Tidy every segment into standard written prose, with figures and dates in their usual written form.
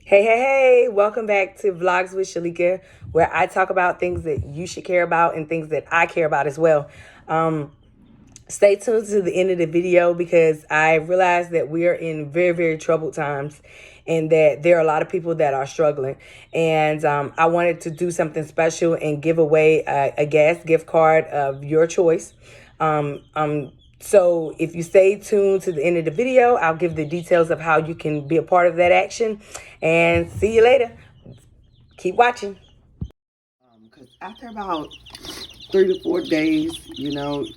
Hey, welcome back to Vlogs with Shalika, where I talk about things that you should care about and things that I care about as well. Stay tuned to the end of the video because I realize that we are in very, very troubled times and that there are a lot of people that are struggling. And I wanted to do something special and give away a gas gift card of your choice. So if you stay tuned to the end of the video, I'll give the details of how you can be a part of that action. And see you later. Keep watching. Because after about 3 to 4 days, because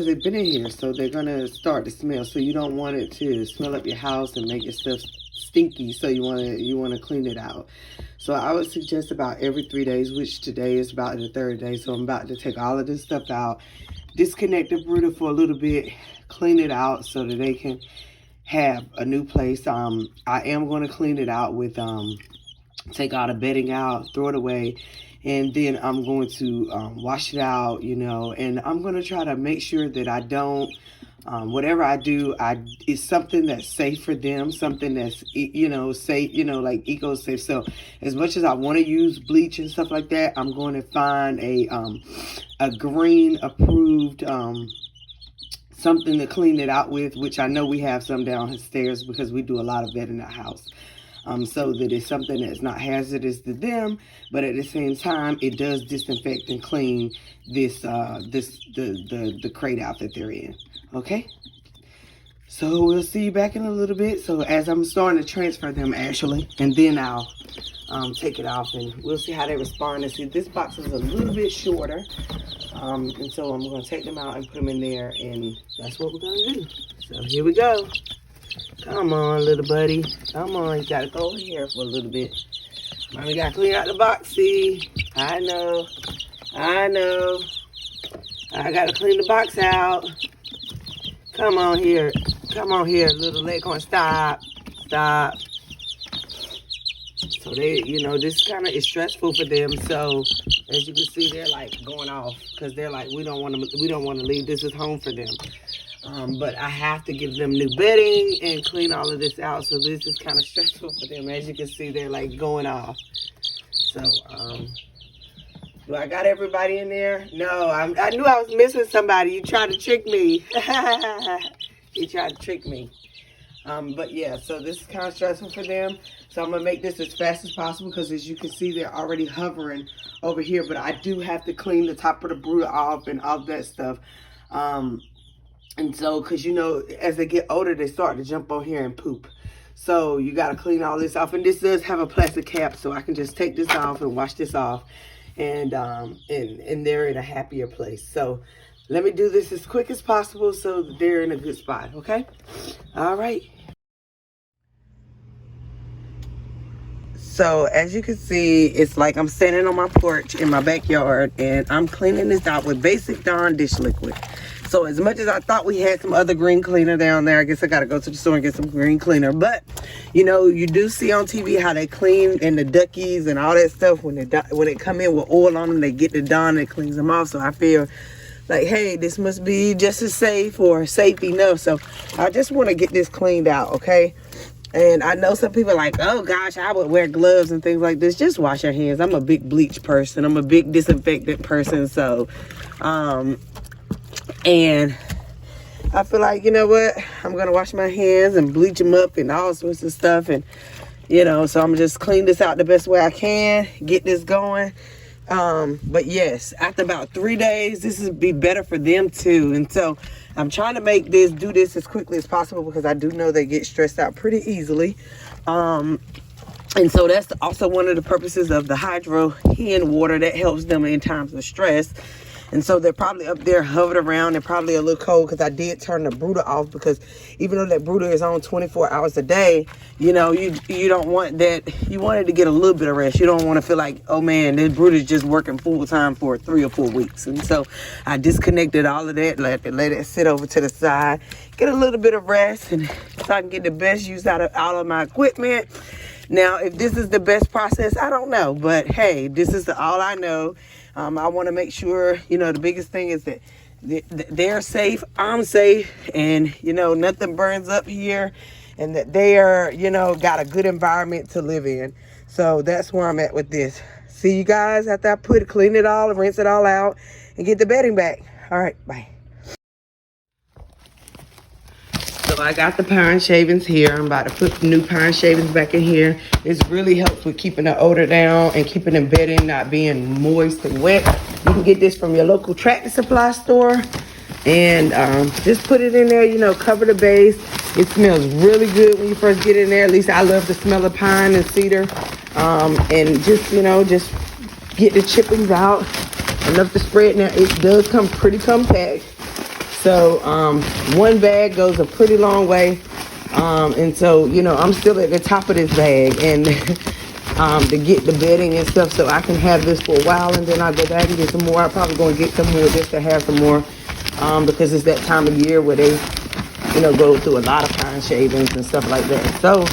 they've been in here, so they're gonna start to smell. So you don't want it to smell up your house and make your stuff stinky. So you want to clean it out. So I would suggest about every 3 days, which today is about the third day. So I'm about to take all of this stuff out, disconnect the brooder for a little bit, clean it out so that they can have a new place. I am going to clean it out with take all the bedding out, throw it away, and then I'm going to wash it out, and I'm going to try to make sure that I don't, whatever I do, it's something that's safe for them, something that's, safe, like eco-safe. So as much as I want to use bleach and stuff like that, I'm going to find a green approved something to clean it out with, which I know we have some downstairs because we do a lot of that in our house. So that it's something that's not hazardous to them, but at the same time, it does disinfect and clean the crate out that they're in. Okay? So we'll see you back in a little bit. So as I'm starting to transfer them, actually, and then I'll take it off and we'll see how they respond. And see, this box is a little bit shorter. And so I'm going to take them out and put them in there, and that's what we're going to do. So here we go. Come on, little buddy. Come on, you got to go in here for a little bit. Mommy got to clean out the box, see? I know. I got to clean the box out. Come on here. Come on here, little leghorn. Stop. So they, this kind of is stressful for them. So as you can see, they're like going off because they're like, we don't want to leave. This is home for them. But I have to give them new bedding and clean all of this out. So this is kind of stressful for them. As you can see, they're like going off. So, do I got everybody in there? No, I knew I was missing somebody. You tried to trick me. You tried to trick me. But yeah, so this is kind of stressful for them. So I'm going to make this as fast as possible because as you can see, they're already hovering over here. But I do have to clean the top of the brooder off and all that stuff. And so, because, as they get older, they start to jump on here and poop. So you got to clean all this off. And this does have a plastic cap, so I can just take this off and wash this off. And they're in a happier place. So let me do this as quick as possible so that they're in a good spot, okay? All right. So as you can see, it's like I'm standing on my porch in my backyard and I'm cleaning this out with basic Dawn dish liquid. So as much as I thought we had some other green cleaner down there, I guess I got to go to the store and get some green cleaner. But, you do see on TV how they clean and the duckies and all that stuff. When they come in with oil on them, they get the Dawn that cleans them off. So I feel like, hey, this must be just as safe or safe enough. So I just want to get this cleaned out, okay? And I know some people are like, oh gosh, I would wear gloves and things like this. Just wash your hands. I'm a big bleach person. I'm a big disinfectant person. So, and I feel like, you know what? I'm going to wash my hands and bleach them up and all sorts of stuff. And, so I'm just clean this out the best way I can, get this going. But yes, after about 3 days, this would be better for them too. And so I'm trying to do this as quickly as possible because I do know they get stressed out pretty easily. And so that's also one of the purposes of the hydro hen water that helps them in times of stress. And so they're probably up there hovering around. They're probably a little cold because I did turn the brooder off because even though that brooder is on 24 hours a day, you don't want that. You want it to get a little bit of rest. You don't want to feel like, oh man, this brooder is just working full time for 3 or 4 weeks. And so I disconnected all of that, let it sit over to the side, get a little bit of rest, and so I can get the best use out of all of my equipment. Now, if this is the best process, I don't know. But hey, this is all I know. I want to make sure, the biggest thing is that they're safe, I'm safe, and, nothing burns up here. and that they are, you know, got a good environment to live in. So that's where I'm at with this. See you guys after I clean it all and rinse it all out and get the bedding back. All right, bye. So I got the pine shavings here. I'm about to put the new pine shavings back in here. This really helps with keeping the odor down and keeping the bedding not being moist and wet. You can get this from your local tractor supply store. And just put it in there, you know, cover the base. It smells really good when you first get in there. At least I love the smell of pine and cedar. And just, you know, just get the chippings out. Enough to spread. Now, it does come pretty compact. So one bag goes a pretty long way. And so, you know, I'm still at the top of this bag. And to get the bedding and stuff so I can have this for a while. And then I'll go back and get some more. I'm probably going to get some more just to have some more. Because it's that time of year where they, you know, go through a lot of pine shavings and stuff like that. So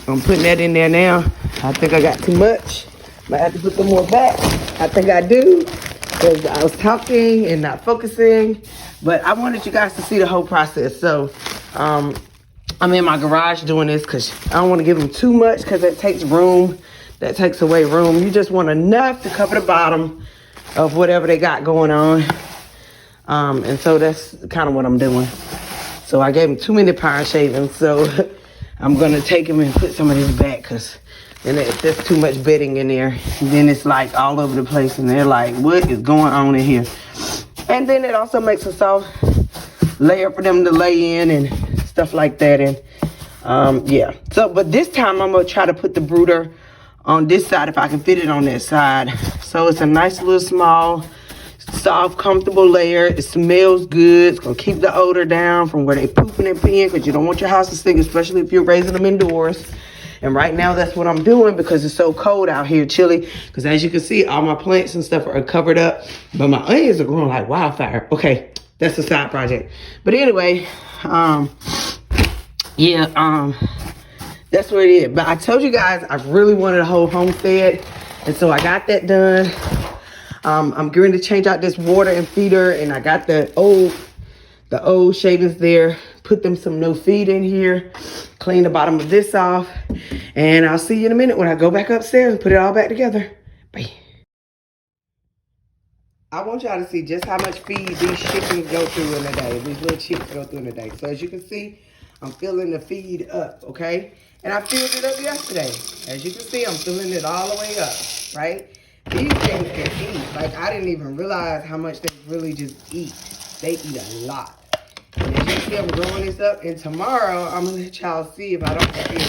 I'm putting that in there now. I think I got too much. Might have to put some more back. I think I do, because I was talking and not focusing. But I wanted you guys to see the whole process. So I'm in my garage doing this because I don't want to give them too much because that takes room. That takes away room. You just want enough to cover the bottom of whatever they got going on. And so that's kind of what I'm doing. So I gave him too many pine shavings. So I'm going to take him and put some of this back because then there's too much bedding in there. And then it's like all over the place. And they're like, what is going on in here? And then it also makes a soft layer for them to lay in and stuff like that. And yeah. So, but this time I'm going to try to put the brooder on this side if I can fit it on that side. So it's a nice little small, soft, comfortable layer. It smells good. It's gonna keep the odor down from where they pooping and peeing, because you don't want your house to stink, especially if you're raising them indoors. And right now that's what I'm doing because it's so cold out here, chilly. Because as you can see, all my plants and stuff are covered up, but my onions are growing like wildfire. Okay, that's a side project. But anyway, that's what it is. But I told you guys I really wanted a whole homestead, and so I got that done. I'm going to change out this water and feeder, and I got the old shavings there. Put them some new feed in here. Clean the bottom of this off. And I'll see you in a minute when I go back upstairs and put it all back together. Bye. I want y'all to see just how much feed these chickens go through in a day. These little chicks go through in a day. So as you can see, I'm filling the feed up, okay? And I filled it up yesterday. As you can see, I'm filling it all the way up, right? These things can eat. Like, I didn't even realize how much they really just eat. They eat a lot. And as you see, I'm growing this up. And tomorrow, I'm going to let y'all see if I don't see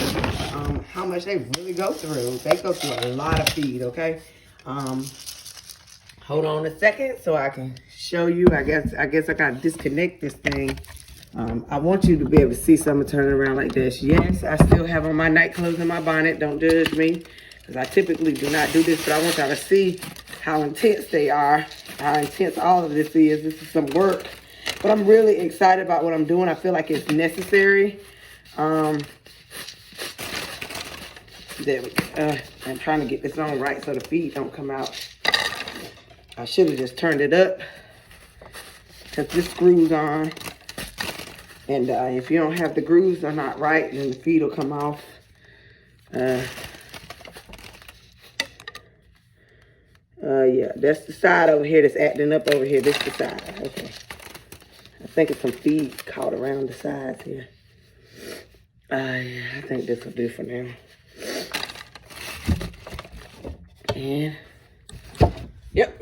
how much they really go through. They go through a lot of feed, okay? Hold on a second so I can show you. I guess I got to disconnect this thing. I want you to be able to see something turning around like this. Yes, I still have on my night clothes and my bonnet. Don't judge me, because I typically do not do this, but I want y'all to see how intense they are, how intense all of this is. This is some work, but I'm really excited about what I'm doing. I feel like it's necessary. I'm trying to get this on right so the feed don't come out. I should have just turned it up, because this screws on. And if you don't have the grooves are not right, then the feed will come off. Yeah, that's the side over here that's acting up over here. This is the side. Okay. I think it's some feed caught around the sides here. Yeah, I think this will do for now. And, yep.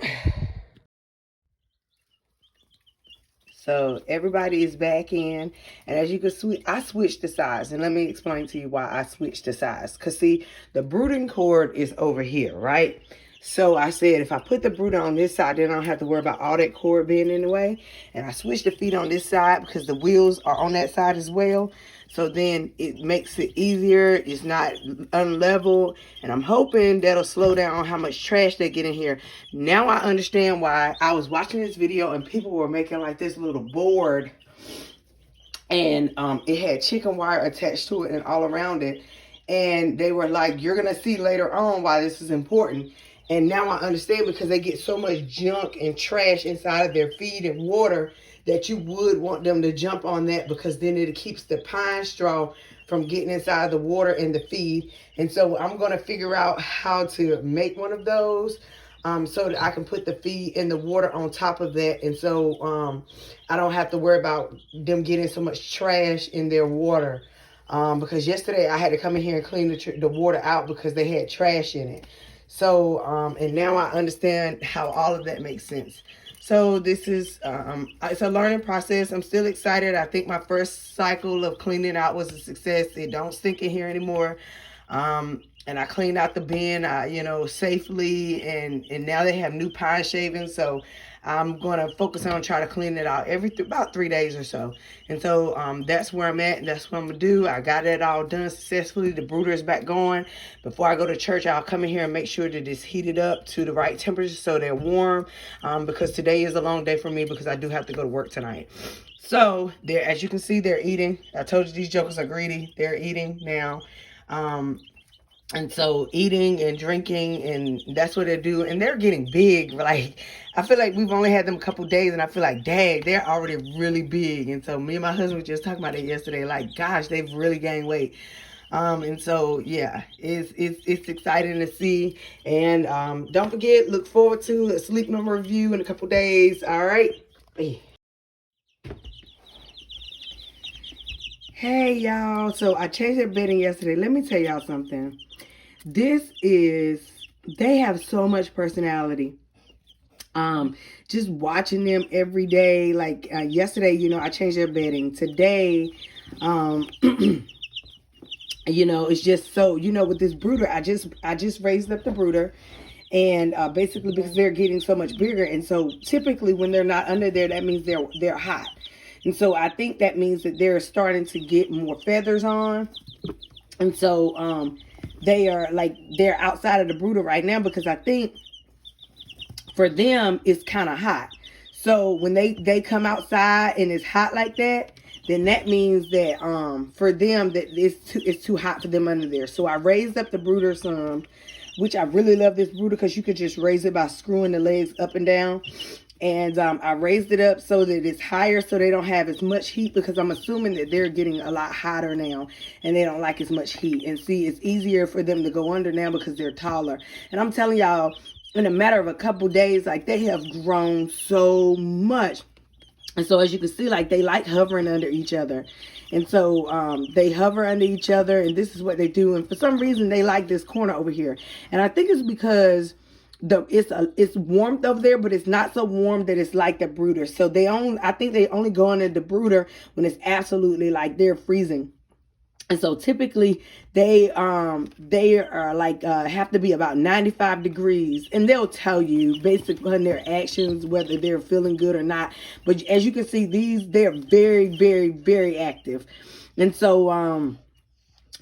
So everybody is back in, and as you can see, I switched the size, and let me explain to you why I switched the size. Because see, the brooding cord is over here, right? So I said if I put the brooder on this side, then I don't have to worry about all that cord being in the way. And I switched the feet on this side because the wheels are on that side as well. So then it makes it easier. It's not unlevel. And I'm hoping that'll slow down how much trash they get in here. Now I understand why. I was watching this video and people were making like this little board. And it had chicken wire attached to it and all around it. And they were like, you're going to see later on why this is important. And now I understand, because they get so much junk and trash inside of their feed and water that you would want them to jump on that, because then it keeps the pine straw from getting inside the water and the feed. And so I'm going to figure out how to make one of those, so that I can put the feed in the water on top of that. And so I don't have to worry about them getting so much trash in their water. Because yesterday I had to come in here and clean the water out because they had trash in it. So, and now I understand how all of that makes sense. So this is, it's a learning process. I'm still excited. I think my first cycle of cleaning out was a success. It don't stink in here anymore. And I cleaned out the bin, safely. And now they have new pine shavings. So I'm going to focus on trying to clean it out about 3 days or so. And so that's where I'm at, and that's what I'm going to do. I got it all done successfully. The brooder is back going. Before I go to church, I'll come in here and make sure that it's heated up to the right temperature so they're warm, because today is a long day for me because I do have to go to work tonight. So, as you can see, they're eating. I told you these jokers are greedy. They're eating now. And so eating and drinking, and that's what they do. And they're getting big. Like, I feel like we've only had them a couple days, and I feel like, dang, they're already really big. And so me and my husband were just talking about it yesterday. Like, gosh, they've really gained weight. And so, yeah, it's exciting to see. And don't forget, look forward to a sleep number review in a couple days. All right. Hey, y'all. So I changed their bedding yesterday. Let me tell y'all something. They have so much personality. Just watching them every day. Like yesterday, I changed their bedding. Today, it's just so, with this brooder, I just raised up the brooder. And basically because they're getting so much bigger. And so typically when they're not under there, that means they're hot. And so I think that means that they're starting to get more feathers on. And so they're outside of the brooder right now because I think for them it's kind of hot. So when they come outside and it's hot like that, then that means that for them that it's too hot for them under there. So I raised up the brooder some, which I really love this brooder because you could just raise it by screwing the legs up and down. And I raised it up so that it's higher so they don't have as much heat, because I'm assuming that they're getting a lot hotter now and they don't like as much heat. And see, it's easier for them to go under now because they're taller. And I'm telling y'all, in a matter of a couple days, like, they have grown so much. And so as you can see, like, they like hovering under each other. And so they hover under each other, and this is what they do. And for some reason, they like this corner over here. And I think it's because it's warmth over there, but it's not so warm that it's like the brooder. So I think they only go under the brooder when it's absolutely like they're freezing. And so typically they are like have to be about 95 degrees, and they'll tell you basically on their actions whether they're feeling good or not. But as you can see, they're very, very, very active. And so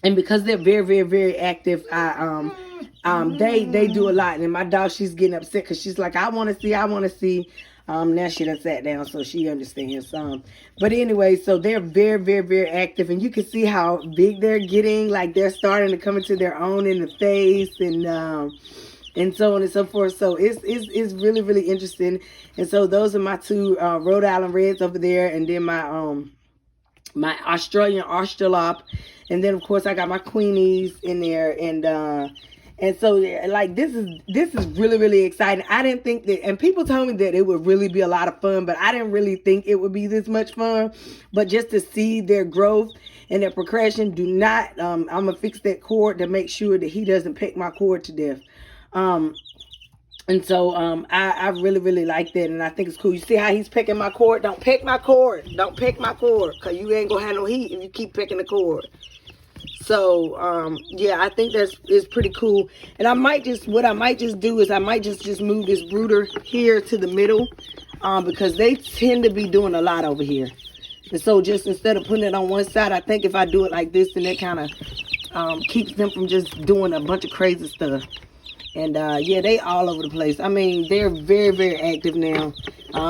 and because they're very, very, very active, they do a lot. And my dog, she's getting upset because she's like, I want to see. Now she done sat down, so she understands. But anyway, so they're very, very, very active, and you can see how big they're getting. Like, they're starting to come into their own in the face, and so on and so forth. So it's really, really interesting. And so those are my two Rhode Island Reds over there, and then my Australian Australorp, and then of course I got my Queenies in there, and so, like, this is really, really exciting. I didn't think that, and people told me that it would really be a lot of fun, but I didn't really think it would be this much fun. But just to see their growth and their progression, I'm going to fix that cord to make sure that he doesn't peck my cord to death. And so I really, really like that, and I think it's cool. You see how he's pecking my cord? Don't peck my cord. Don't peck my cord, because you ain't going to have no heat if you keep pecking the cord. So, yeah, I think it's pretty cool. And what I might just do is I might just move this brooder here to the middle, because they tend to be doing a lot over here. And so just instead of putting it on one side, I think if I do it like this, then that kind of keeps them from just doing a bunch of crazy stuff. And, yeah, they all over the place. I mean, they're very, very active now.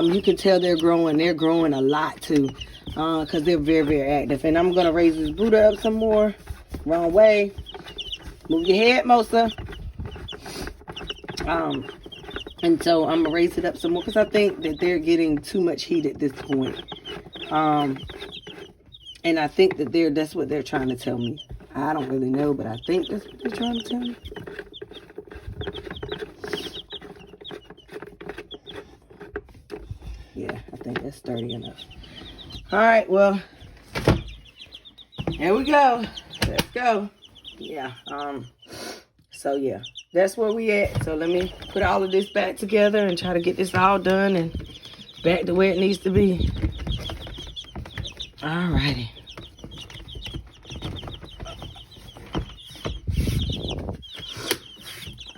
You can tell they're growing. They're growing a lot, too, because they're very, very active. And I'm going to raise this brooder up some more. Wrong way. Move your head, Mosa. And so I'm going to raise it up some more because I think that they're getting too much heat at this point. And I think that that's what they're trying to tell me. I don't really know, but I think that's what they're trying to tell me. Yeah, I think that's sturdy enough. All right, well, here we go. Let's go. Yeah, so yeah, that's where we at. So let me put all of this back together and try to get this all done and back to where it needs to be. All righty.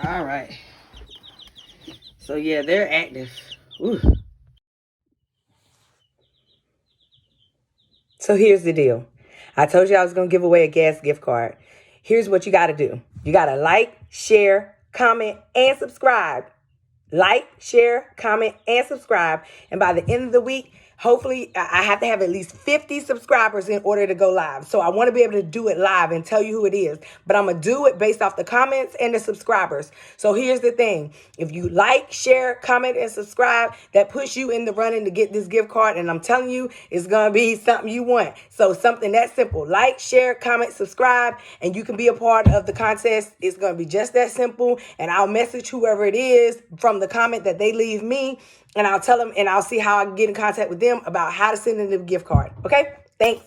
All right. So yeah, they're active. Ooh. So here's the deal. I told you I was going to give away a gas gift card. Here's what you got to do. You got to like, share, comment, and subscribe. Like, share, comment, and subscribe. And by the end of the week, hopefully I have to have at least 50 subscribers in order to go live. So I want to be able to do it live and tell you who it is. But I'm going to do it based off the comments and the subscribers. So here's the thing. If you like, share, comment, and subscribe, that puts you in the running to get this gift card. And I'm telling you, it's going to be something you want. So something that simple. Like, share, comment, subscribe, and you can be a part of the contest. It's going to be just that simple. And I'll message whoever it is from the comment that they leave me. And I'll tell them and I'll see how I can get in contact with them about how to send in the gift card. Okay? Thanks.